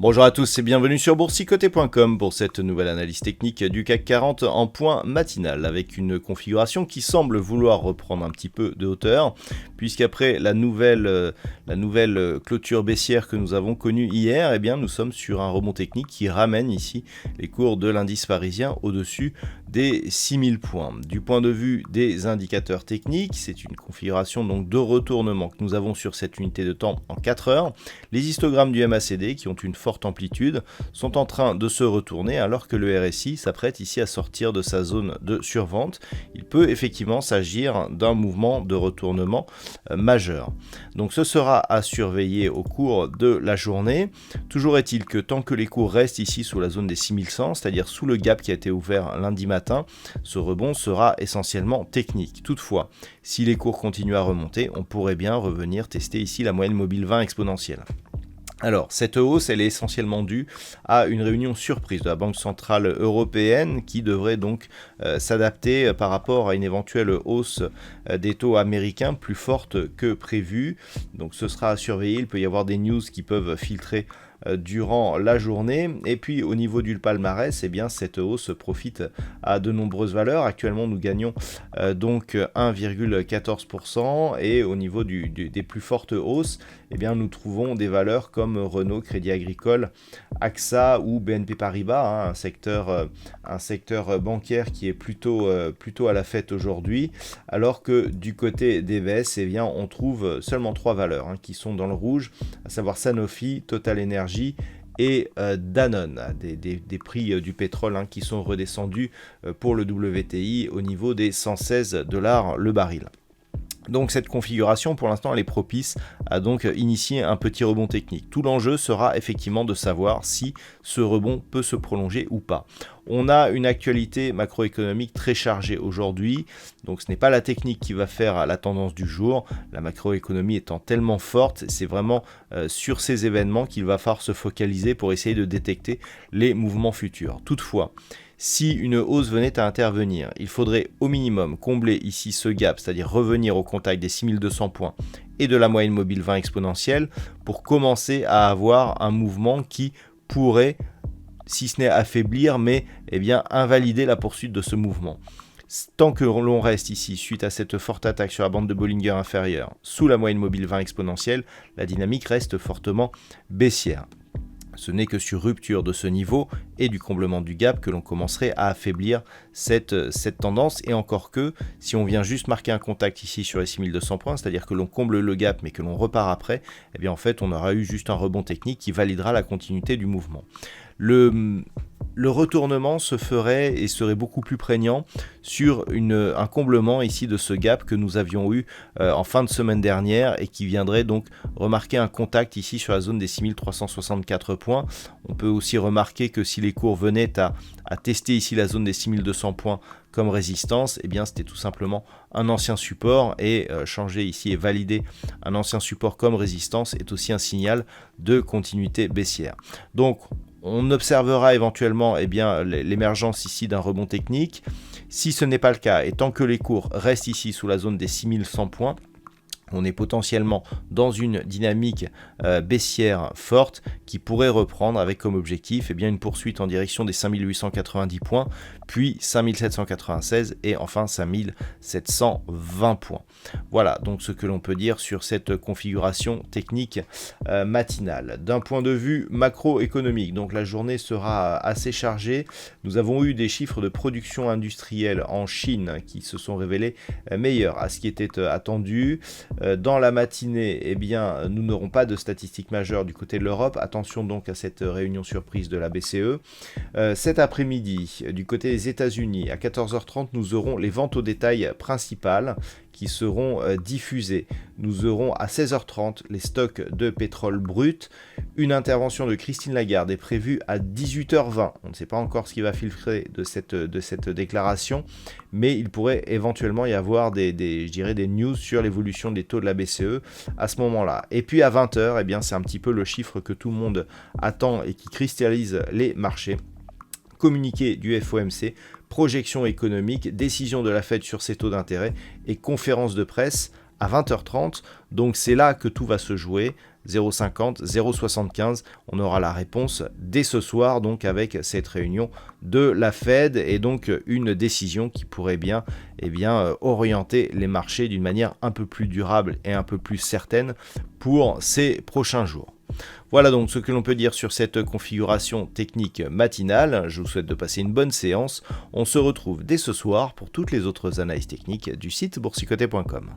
Bonjour à tous et bienvenue sur boursicoté.com pour cette nouvelle analyse technique du CAC 40 en point matinal avec une configuration qui semble vouloir reprendre un petit peu de hauteur puisqu'après la nouvelle clôture baissière que nous avons connue hier, eh bien nous sommes sur un rebond technique qui ramène ici les cours de l'indice parisien au-dessus des 6000 points. Du point de vue des indicateurs techniques, c'est une configuration donc de retournement que nous avons sur cette unité de temps en 4 heures. Les histogrammes du MACD qui ont une forte amplitude sont en train de se retourner alors que le RSI s'apprête ici à sortir de sa zone de survente. Il peut effectivement s'agir d'un mouvement de retournement majeur. Donc ce sera à surveiller au cours de la journée. Toujours est-il que tant que les cours restent ici sous la zone des 6100, c'est-à-dire sous le gap qui a été ouvert lundi matin, ce rebond sera essentiellement technique. Toutefois, si les cours continuent à remonter, on pourrait bien revenir tester ici la moyenne mobile 20 exponentielle. Alors, cette hausse, elle est essentiellement due à une réunion surprise de la Banque Centrale Européenne qui devrait donc s'adapter par rapport à une éventuelle hausse des taux américains plus forte que prévu. Donc ce sera à surveiller, il peut y avoir des news qui peuvent filtrer durant la journée. Et puis au niveau du palmarès, eh bien, cette hausse profite à de nombreuses valeurs. Actuellement, nous gagnons donc 1,14% et au niveau des plus fortes hausses, eh bien, nous trouvons des valeurs comme Renault, Crédit Agricole, AXA ou BNP Paribas, un secteur bancaire qui est plutôt à la fête aujourd'hui, alors que du côté des baisses, eh bien, on trouve seulement 3 valeurs qui sont dans le rouge, à savoir Sanofi, Total Energy et Danone, des prix du pétrole qui sont redescendus pour le WTI au niveau des 116$ le baril. Donc cette configuration, pour l'instant, elle est propice à donc initier un petit rebond technique. Tout l'enjeu sera effectivement de savoir si ce rebond peut se prolonger ou pas. On a une actualité macroéconomique très chargée aujourd'hui, donc ce n'est pas la technique qui va faire la tendance du jour. La macroéconomie étant tellement forte, c'est vraiment sur ces événements qu'il va falloir se focaliser pour essayer de détecter les mouvements futurs. Toutefois, si une hausse venait à intervenir, il faudrait au minimum combler ici ce gap, c'est-à-dire revenir au contact des 6200 points et de la moyenne mobile 20 exponentielle pour commencer à avoir un mouvement qui pourrait, si ce n'est affaiblir, mais invalider la poursuite de ce mouvement. Tant que l'on reste ici, suite à cette forte attaque sur la bande de Bollinger inférieure, sous la moyenne mobile 20 exponentielle, la dynamique reste fortement baissière. Ce n'est que sur rupture de ce niveau et du comblement du gap que l'on commencerait à affaiblir cette tendance. Et encore que, si on vient juste marquer un contact ici sur les 6200 points, c'est-à-dire que l'on comble le gap mais que l'on repart après, eh bien en fait on aura eu juste un rebond technique qui validera la continuité du mouvement. Le retournement se ferait et serait beaucoup plus prégnant sur un comblement ici de ce gap que nous avions eu en fin de semaine dernière et qui viendrait donc remarquer un contact ici sur la zone des 6364 points. On peut aussi remarquer que si les cours venaient à tester ici la zone des 6200 points comme résistance, eh bien c'était tout simplement un ancien support et changer ici et valider un ancien support comme résistance est aussi un signal de continuité baissière. Donc on observera éventuellement l'émergence ici d'un rebond technique. Si ce n'est pas le cas, et tant que les cours restent ici sous la zone des 6100 points, on est potentiellement dans une dynamique baissière forte qui pourrait reprendre avec comme objectif une poursuite en direction des 5890 points, puis 5796 et enfin 5720 points. Voilà donc ce que l'on peut dire sur cette configuration technique matinale. D'un point de vue macroéconomique, donc la journée sera assez chargée. Nous avons eu des chiffres de production industrielle en Chine qui se sont révélés meilleurs à ce qui était attendu. Dans la matinée, nous n'aurons pas de statistiques majeures du côté de l'Europe. Attention donc à cette réunion surprise de la BCE. Cet après-midi, du côté des États-Unis, à 14h30, nous aurons les ventes au détail principales qui seront diffusés. Nous aurons à 16h30 les stocks de pétrole brut. Une intervention de Christine Lagarde est prévue à 18h20. On ne sait pas encore ce qui va filtrer de cette déclaration, mais il pourrait éventuellement y avoir des news sur l'évolution des taux de la BCE à ce moment-là. Et puis à 20h, eh bien, c'est un petit peu le chiffre que tout le monde attend et qui cristallise les marchés. Communiqué du FOMC, projection économique, décision de la Fed sur ses taux d'intérêt et conférence de presse à 20h30. Donc c'est là que tout va se jouer. 0,50, 0,75, on aura la réponse dès ce soir, donc avec cette réunion de la Fed et donc une décision qui pourrait bien orienter les marchés d'une manière un peu plus durable et un peu plus certaine pour ces prochains jours. Voilà donc ce que l'on peut dire sur cette configuration technique matinale. Je vous souhaite de passer une bonne séance. On se retrouve dès ce soir pour toutes les autres analyses techniques du site boursicoté.com.